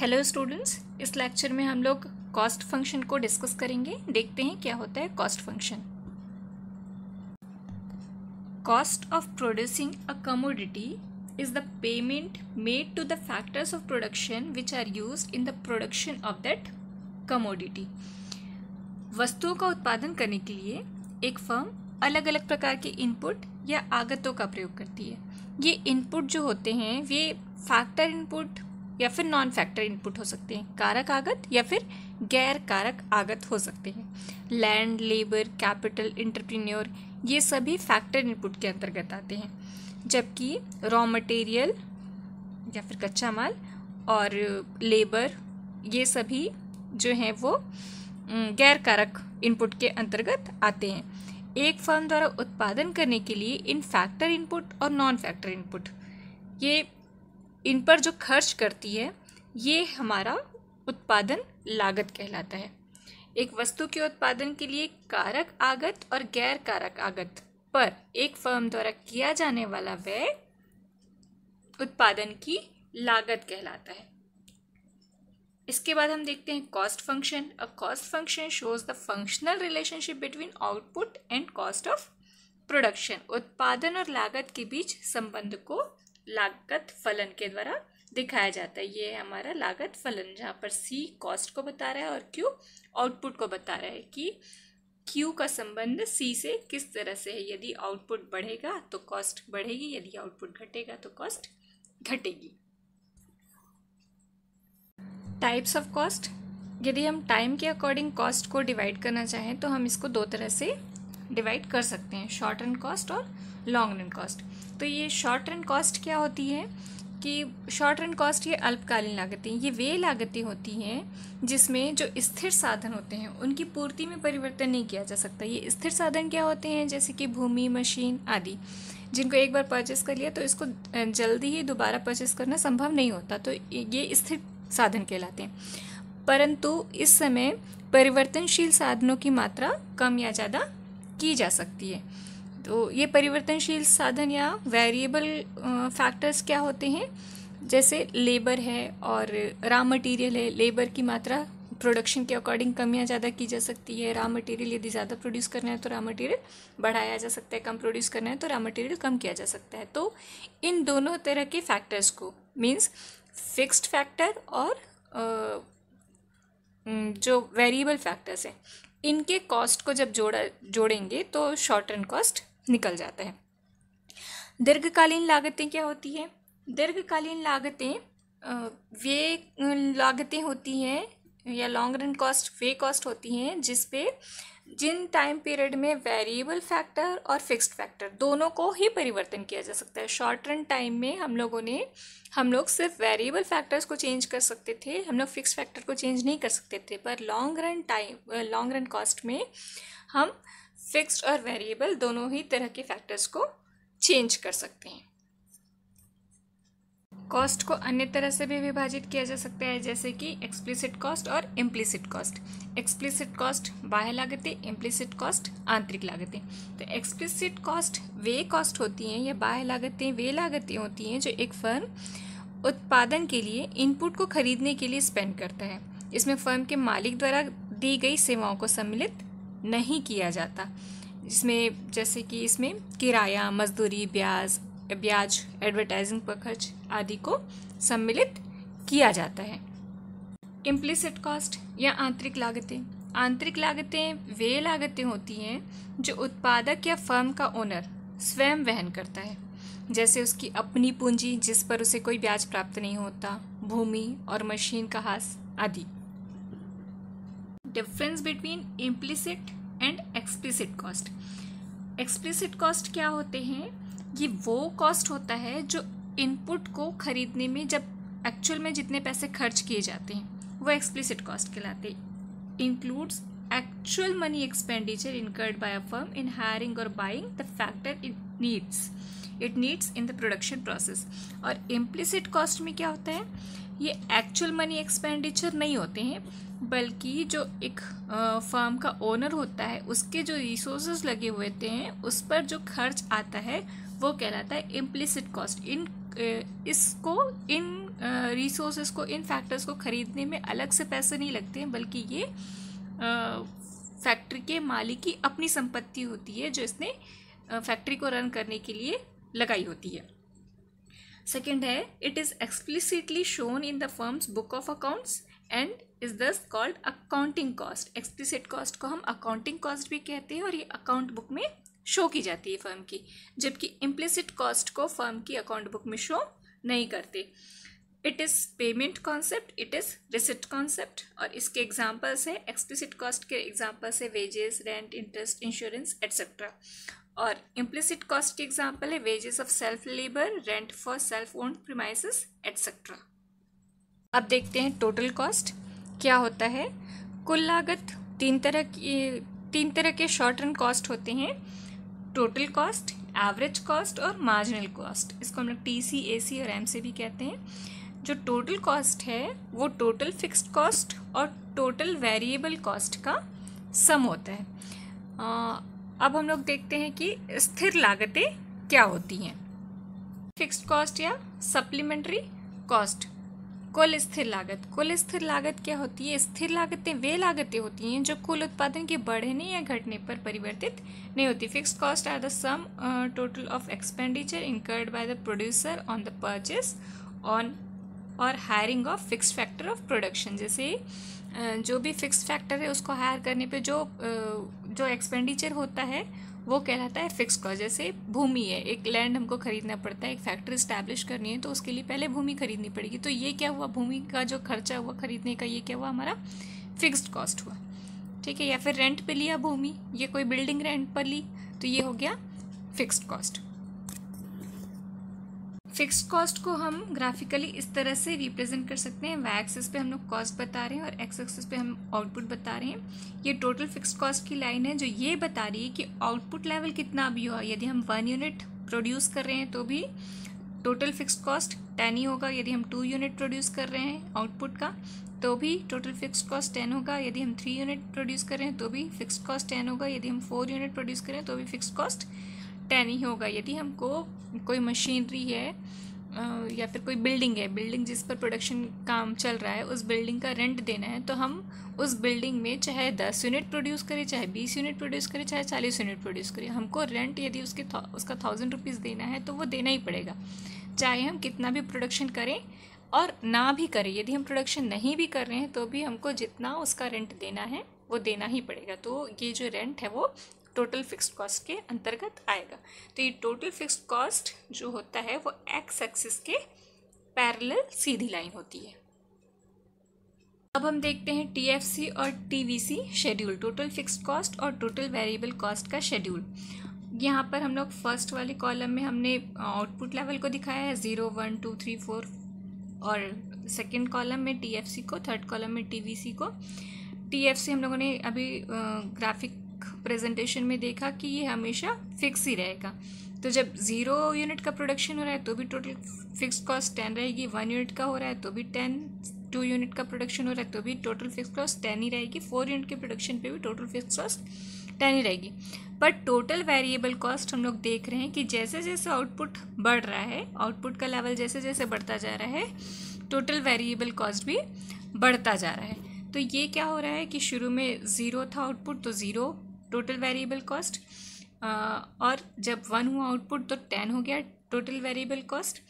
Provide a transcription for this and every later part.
Hello students, इस lecture में हम लोग कॉस्ट फंक्शन को डिस्कस करेंगे। देखते हैं क्या होता है cost function. Cost of producing a commodity is the payment made to the factors of production which are used in the production of that commodity. वस्तुओं का उत्पादन करने के लिए एक फर्म अलग अलग प्रकार के इनपुट या आगतों का प्रयोग करती है। ये इनपुट जो होते हैं वे फैक्टर इनपुट या फिर नॉन फैक्टर इनपुट हो सकते हैं, कारक आगत या फिर गैर कारक आगत हो सकते हैं। लैंड, लेबर, कैपिटल, एंटरप्रेन्योर ये सभी फैक्टर इनपुट के अंतर्गत आते हैं, जबकि रॉ मटेरियल या फिर कच्चा माल और लेबर ये सभी जो हैं वो गैर कारक इनपुट के अंतर्गत आते हैं। एक फर्म द्वारा उत्पादन करने के लिए इन फैक्टर इनपुट और नॉन फैक्टर इनपुट ये इन पर जो खर्च करती है ये हमारा उत्पादन लागत कहलाता है। एक वस्तु के उत्पादन के लिए कारक आगत और गैर कारक आगत पर एक फर्म द्वारा किया जाने वाला व्यय उत्पादन की लागत कहलाता है। इसके बाद हम देखते हैं cost function. A cost function shows the functional relationship between output and cost of production. उत्पादन और लागत के बीच संबंध को लागत फलन के द्वारा दिखाया जाता है। ये है हमारा लागत फलन, जहाँ पर सी कॉस्ट को बता रहा है और क्यू आउटपुट को बता रहा है कि क्यू का संबंध सी से किस तरह से है। यदि आउटपुट बढ़ेगा तो कॉस्ट बढ़ेगी, यदि आउटपुट घटेगा तो कॉस्ट घटेगी। Types of cost. यदि हम टाइम के अकॉर्डिंग कॉस्ट को डिवाइड करना चाहें तो हम इसको दो तरह से डिवाइड कर सकते हैं, शॉर्ट रन कॉस्ट और लॉन्ग रन कॉस्ट। तो ये शॉर्ट रन कॉस्ट क्या होती है कि शॉर्ट रन कॉस्ट ये अल्पकालीन लागतें, ये वे लागतें होती हैं जिसमें जो स्थिर साधन होते हैं उनकी पूर्ति में परिवर्तन नहीं किया जा सकता। ये स्थिर साधन क्या होते हैं, जैसे कि भूमि, मशीन आदि, जिनको एक बार परचेस कर लिया तो इसको जल्दी ही दोबारा परचेस करना संभव नहीं होता, तो ये स्थिर साधन कहलाते हैं। परंतु इस समय परिवर्तनशील साधनों की मात्रा कम या ज़्यादा की जा सकती है। तो ये परिवर्तनशील साधन या वेरिएबल फैक्टर्स क्या होते हैं, जैसे लेबर है और रॉ मटेरियल है। लेबर की मात्रा प्रोडक्शन के अकॉर्डिंग कम या ज़्यादा की जा सकती है। रॉ मटेरियल यदि ज़्यादा प्रोड्यूस करना है तो रॉ मटेरियल बढ़ाया जा सकता है, कम प्रोड्यूस करना है तो रॉ मटेरियल कम किया जा सकता है। तो इन दोनों तरह के फैक्टर्स को मीन्स फिक्स्ड फैक्टर और जो वेरिएबल फैक्टर्स हैं इनके कॉस्ट को जब जोड़ेंगे तो शॉर्ट रन कॉस्ट निकल जाता है। दीर्घकालीन लागतें क्या होती हैं? दीर्घकालीन लागतें वे लागतें होती हैं या लॉन्ग रन कॉस्ट वे कॉस्ट होती हैं जिन टाइम पीरियड में वेरिएबल फैक्टर और फिक्स्ड फैक्टर दोनों को ही परिवर्तन किया जा सकता है। शॉर्ट रन टाइम में हम लोग सिर्फ वेरिएबल फैक्टर्स को चेंज कर सकते थे, हम लोग फिक्स्ड फैक्टर को चेंज नहीं कर सकते थे। पर लॉन्ग रन कॉस्ट में हम फिक्स्ड और वेरिएबल दोनों ही तरह के फैक्टर्स को चेंज कर सकते हैं। कॉस्ट को अन्य तरह से भी विभाजित किया जा सकता है, जैसे कि एक्सप्लिसिट कॉस्ट और इम्प्लिसिट कॉस्ट। एक्सप्लिसिट कॉस्ट बाह्य लागतें, इम्प्लिसिट कॉस्ट आंतरिक लागतें। तो एक्सप्लिसिट कॉस्ट वे कॉस्ट होती हैं या बाह्य लागतें वे लागतें होती हैं जो एक फर्म उत्पादन के लिए इनपुट को खरीदने के लिए स्पेंड करता है। इसमें फर्म के मालिक द्वारा दी गई सेवाओं को सम्मिलित नहीं किया जाता, जैसे कि इसमें किराया, मजदूरी, ब्याज, एडवर्टाइजिंग पर खर्च आदि को सम्मिलित किया जाता है। इम्प्लिसिट कॉस्ट या आंतरिक लागतें। आंतरिक लागतें वे लागतें होती हैं जो उत्पादक या फर्म का ओनर स्वयं वहन करता है, जैसे उसकी अपनी पूंजी जिस पर उसे कोई ब्याज प्राप्त नहीं होता, भूमि और मशीन का ह्रास आदि। Difference between implicit and explicit cost. Explicit cost क्या होते हैं? ये वो कॉस्ट होता है जो इनपुट को खरीदने में जब एक्चुअल में जितने पैसे खर्च किए जाते हैं वो एक्सप्लिसिट कॉस्ट कहलाते हैं। Includes actual money expenditure incurred by a firm in hiring और buying the factor it needs in the production process. और इम्प्लिसिट कॉस्ट में क्या होता है, ये एक्चुअल मनी एक्सपेंडिचर नहीं होते हैं, बल्कि जो एक फर्म का ओनर होता है उसके जो रिसोर्सेज लगे हुए हैं उस पर जो खर्च आता है वो कहलाता है इम्प्लिसिट कॉस्ट। इन इसको इन रिसोर्सेज को, इन फैक्टर्स को खरीदने में अलग से पैसे नहीं लगते हैं, बल्कि ये फैक्ट्री के मालिक की अपनी संपत्ति होती है जो इसने फैक्ट्री को रन करने के लिए लगाई होती है। सेकेंड है, it is explicitly shown in the firm's book of accounts and is thus called accounting cost. Explicit cost को हम अकाउंटिंग कॉस्ट भी कहते हैं और ये अकाउंट बुक में शो की जाती है फर्म की, जबकि इम्प्लिसिट कॉस्ट को फर्म की अकाउंट बुक में शो नहीं करते। It is payment concept, it is receipt concept. और इसके एग्जाम्पल्स है, एक्सप्लिसिट कॉस्ट के एग्जाम्पल्स है wages, rent, interest, insurance etcetera. और इम्प्लिसिट कॉस्ट के एग्जाम्पल है wages of self labour, rent for self owned premises etcetera. अब देखते हैं टोटल कॉस्ट क्या होता है। कुल लागत तीन तरह के शॉर्ट रन कॉस्ट होते हैं, टोटल कॉस्ट, एवरेज कॉस्ट और मार्जिनल कॉस्ट। इसको हम लोग TC, AC और MC भी कहते हैं। जो टोटल कॉस्ट है वो टोटल फिक्स्ड कॉस्ट और टोटल वेरिएबल कॉस्ट का सम होता है। अब हम लोग देखते हैं कि स्थिर लागतें क्या होती हैं। फिक्स्ड कॉस्ट या सप्लीमेंट्री कॉस्ट। कुल स्थिर लागत क्या होती है? स्थिर लागतें वे लागतें होती हैं जो कुल उत्पादन के बढ़ने या घटने पर परिवर्तित नहीं होती। Fixed cost are the sum total of expenditure incurred by the producer on the purchase on और hiring of fixed factor of production. जैसे जो भी फिक्स्ड फैक्टर है उसको हायर करने पे जो एक्सपेंडिचर होता है वो कहलाता है फिक्स कॉस्ट। जैसे भूमि है, एक लैंड हमको खरीदना पड़ता है, एक फैक्ट्री इस्टेब्लिश करनी है तो उसके लिए पहले भूमि खरीदनी पड़ेगी। तो ये क्या हुआ, भूमि का जो खर्चा हुआ खरीदने का, ये क्या हुआ, हमारा फिक्स्ड कॉस्ट हुआ। ठीक है। या फिर रेंट पे लिया भूमि, ये कोई बिल्डिंग रेंट पर ली तो ये हो गया फिक्स्ड कॉस्ट। फिक्स्ड कॉस्ट को हम ग्राफिकली इस तरह से रिप्रेजेंट कर सकते हैं। वाई एक्सिस पे हम लोग कॉस्ट बता रहे हैं और एक्स एक्सिस पे हम आउटपुट बता रहे हैं। ये टोटल फिक्स्ड कॉस्ट की लाइन है जो ये बता रही है कि आउटपुट लेवल कितना भी हुआ। यदि हम 1 यूनिट प्रोड्यूस कर रहे हैं तो भी टोटल फिक्स्ड कॉस्ट 10 ही होगा। यदि हम 2 यूनिट प्रोड्यूस कर रहे हैं आउटपुट का तो भी टोटल फिक्स्ड कॉस्ट 10 होगा। यदि हम 3 यूनिट प्रोड्यूस कर रहे हैं तो भी फिक्स्ड कॉस्ट 10 होगा। यदि हम 4 यूनिट प्रोड्यूस करें तो भी फिक्स्ड कॉस्ट 10 ही होगा। यदि हमको कोई मशीनरी है या फिर कोई बिल्डिंग है, बिल्डिंग जिस पर प्रोडक्शन काम चल रहा है, उस बिल्डिंग का रेंट देना है तो हम उस बिल्डिंग में चाहे 10 यूनिट प्रोड्यूस करें, चाहे 20 यूनिट प्रोड्यूस करें, चाहे 40 यूनिट प्रोड्यूस करें, हमको रेंट यदि उसका 1000 रुपीज़ देना है तो वो देना ही पड़ेगा, चाहे हम कितना भी प्रोडक्शन करें और ना भी करें। यदि हम प्रोडक्शन नहीं भी कर रहे हैं तो भी हमको जितना उसका रेंट देना है वो देना ही पड़ेगा। तो ये जो रेंट है वो टोटल फिक्स्ड कॉस्ट के अंतर्गत आएगा। तो ये टोटल फिक्स्ड कॉस्ट जो होता है वो एक्स एक्सिस के पैरेलल सीधी लाइन होती है। अब हम देखते हैं TFC और TVC schedule, total fixed cost और टोटल वेरिएबल कॉस्ट का शेड्यूल। यहाँ पर हम लोग फर्स्ट वाले कॉलम में हमने आउटपुट लेवल को दिखाया है 0, 1, 2, 3, 4 और सेकेंड कॉलम में TFC को, थर्ड कॉलम में TVC को। TFC हम लोगों ने अभी ग्राफिक प्रेजेंटेशन में देखा कि ये हमेशा फिक्स ही रहेगा। तो जब 0 यूनिट का प्रोडक्शन हो रहा है तो भी टोटल फिक्स्ड कॉस्ट 10 रहेगी, 1 यूनिट का हो रहा है तो भी 10, 2 यूनिट का प्रोडक्शन हो रहा है तो भी टोटल फिक्स्ड कॉस्ट 10 ही रहेगी, 4 यूनिट के प्रोडक्शन पे भी टोटल फिक्स्ड कॉस्ट 10 ही रहेगी। बट टोटल वेरिएबल कॉस्ट हम लोग देख रहे हैं कि जैसे जैसे आउटपुट बढ़ रहा है, आउटपुट का लेवल जैसे जैसे बढ़ता जा रहा है, टोटल वेरिएबल कॉस्ट भी बढ़ता जा रहा है। तो ये क्या हो रहा है कि शुरू में 0 था आउटपुट तो 0 टोटल वेरिएबल कॉस्ट, और जब 1 हुआ आउटपुट तो 10 हो गया टोटल वेरिएबल कॉस्ट,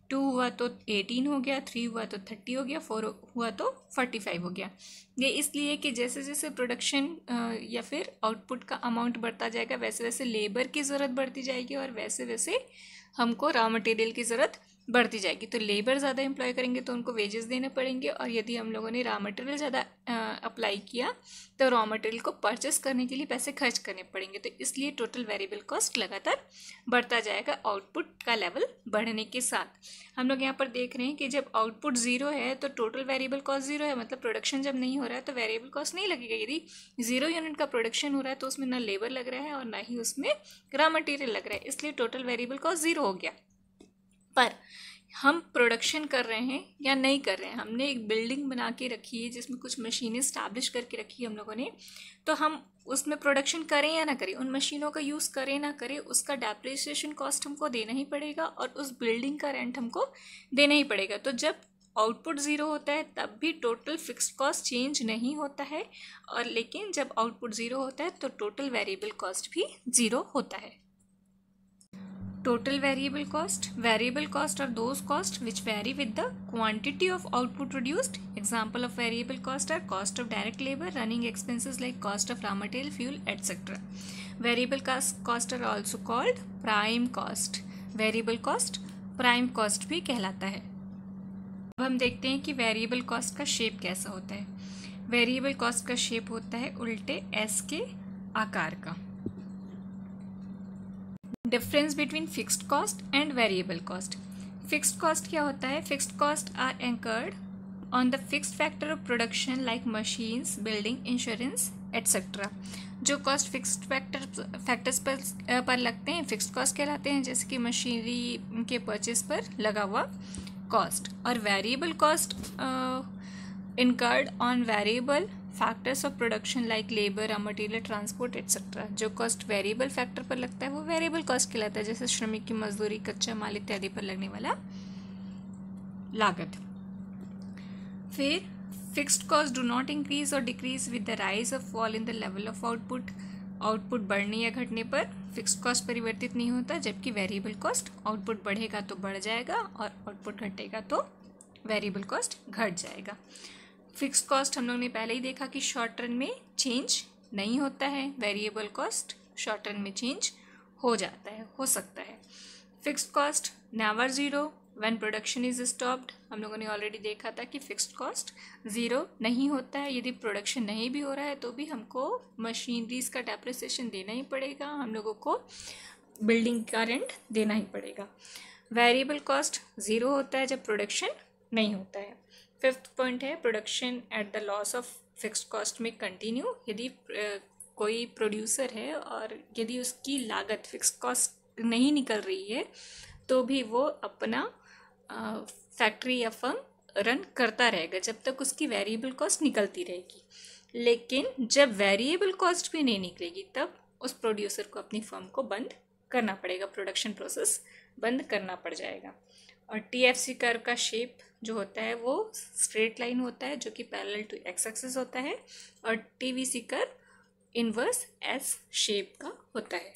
2 हुआ तो 18 हो गया, 3 हुआ तो 30 हो गया, 4 हुआ तो 45 हो गया। ये इसलिए कि जैसे जैसे प्रोडक्शन या फिर आउटपुट का अमाउंट बढ़ता जाएगा वैसे वैसे लेबर की ज़रूरत बढ़ती जाएगी और वैसे वैसे हमको रॉ मटेरियल की ज़रूरत बढ़ती जाएगी। तो लेबर ज़्यादा एम्प्लॉय करेंगे तो उनको वेजेस देने पड़ेंगे, और यदि हम लोगों ने रॉ मटेरियल ज़्यादा अप्लाई किया तो रॉ मटेरियल को परचेस करने के लिए पैसे खर्च करने पड़ेंगे। तो इसलिए टोटल वेरिएबल कॉस्ट लगातार बढ़ता जाएगा आउटपुट का लेवल बढ़ने के साथ। हम लोग यहाँ पर देख रहे हैं कि जब आउटपुट 0 है तो टोटल वेरिएबल कॉस्ट 0 है, मतलब प्रोडक्शन जब नहीं हो रहा है तो वेरिएबल कॉस्ट नहीं लगेगा। यदि 0 यूनिट का प्रोडक्शन हो रहा है तो उसमें ना लेबर लग रहा है और ना ही उसमें रॉ मटेरियल लग रहा है, इसलिए टोटल वेरिएबल कॉस्ट 0 हो गया। पर हम प्रोडक्शन कर रहे हैं या नहीं कर रहे हैं, हमने एक बिल्डिंग बना के रखी है जिसमें कुछ मशीनें स्टैब्लिश करके रखी है हम लोगों ने, तो हम उसमें प्रोडक्शन करें या ना करें, उन मशीनों का यूज़ करें ना करें, उसका डेप्रिसिएशन कॉस्ट हमको देना ही पड़ेगा और उस बिल्डिंग का रेंट हमको देना ही पड़ेगा। तो जब आउटपुट ज़ीरो होता है तब भी टोटल फिक्स्ड कॉस्ट चेंज नहीं होता है, और लेकिन जब आउटपुट ज़ीरो होता है तो टोटल वेरिएबल कॉस्ट भी ज़ीरो होता है। Total variable cost are those costs which vary with the quantity of output produced. Example of variable cost are cost of direct labor, running expenses like cost of raw material, fuel, etc. Variable cost are also called prime cost. Variable cost prime cost भी कहलाता है। अब हम देखते हैं कि variable cost का shape कैसा होता है। वेरिएबल कॉस्ट का शेप होता है उल्टे एस के आकार का। Difference between fixed cost and variable cost. Fixed cost क्या होता है? Fixed cost are anchored on the fixed factor of production like machines, building, insurance etcetera. जो कॉस्ट फिक्स्ड फैक्टर्स पर लगते हैं फिक्स्ड कॉस्ट कहलाते हैं, जैसे कि मशीनरी के परचेज पर लगा हुआ कॉस्ट। और variable cost incurred on variable factors of production like labour, raw material, transport etcetera. जो कॉस्ट वेरिएबल फैक्टर पर लगता है वो वेरिएबल कॉस्ट कहलाता है, जैसे श्रमिक की मजदूरी, कच्चा माल इत्यादि पर लगने वाला लागत। फिर fixed cost do not increase और डिक्रीज विद द राइज और fall in the level of output. Output बढ़ने या घटने पर फिक्स्ड कॉस्ट परिवर्तित नहीं होता, जबकि वेरिएबल कॉस्ट आउटपुट बढ़ेगा तो बढ़ जाएगा और आउटपुट घटेगा तो वेरिएबल कॉस्ट घट जाएगा। फिक्स्ड कॉस्ट हम लोग ने पहले ही देखा कि शॉर्ट रन में चेंज नहीं होता है, वेरिएबल कॉस्ट शॉर्ट रन में चेंज हो जाता है, हो सकता है। Fixed cost never zero when production is stopped. हम लोगों ने ऑलरेडी देखा था कि फिक्स्ड कॉस्ट ज़ीरो नहीं होता है, यदि प्रोडक्शन नहीं भी हो रहा है तो भी हमको मशीनरीज का डेप्रिसिएशन देना ही पड़ेगा, हम लोगों को बिल्डिंग का रेंट देना ही पड़ेगा। वेरिएबल कॉस्ट ज़ीरो होता है जब प्रोडक्शन नहीं होता है। फिफ्थ पॉइंट है production at the loss of fixed cost में कंटिन्यू। यदि कोई प्रोड्यूसर है और यदि उसकी लागत फिक्स्ड कॉस्ट नहीं निकल रही है तो भी वो अपना फैक्ट्री या फर्म रन करता रहेगा जब तक उसकी वेरिएबल कॉस्ट निकलती रहेगी। लेकिन जब वेरिएबल कॉस्ट भी नहीं निकलेगी तब उस प्रोड्यूसर को अपनी फर्म को बंद करना पड़ेगा, प्रोडक्शन प्रोसेस बंद करना पड़ जाएगा। और TFC कर्व का शेप जो होता है वो स्ट्रेट लाइन होता है जो कि पैरेलल टू एक्स एक्सिस होता है, और TVC curve inverse S shape का होता है।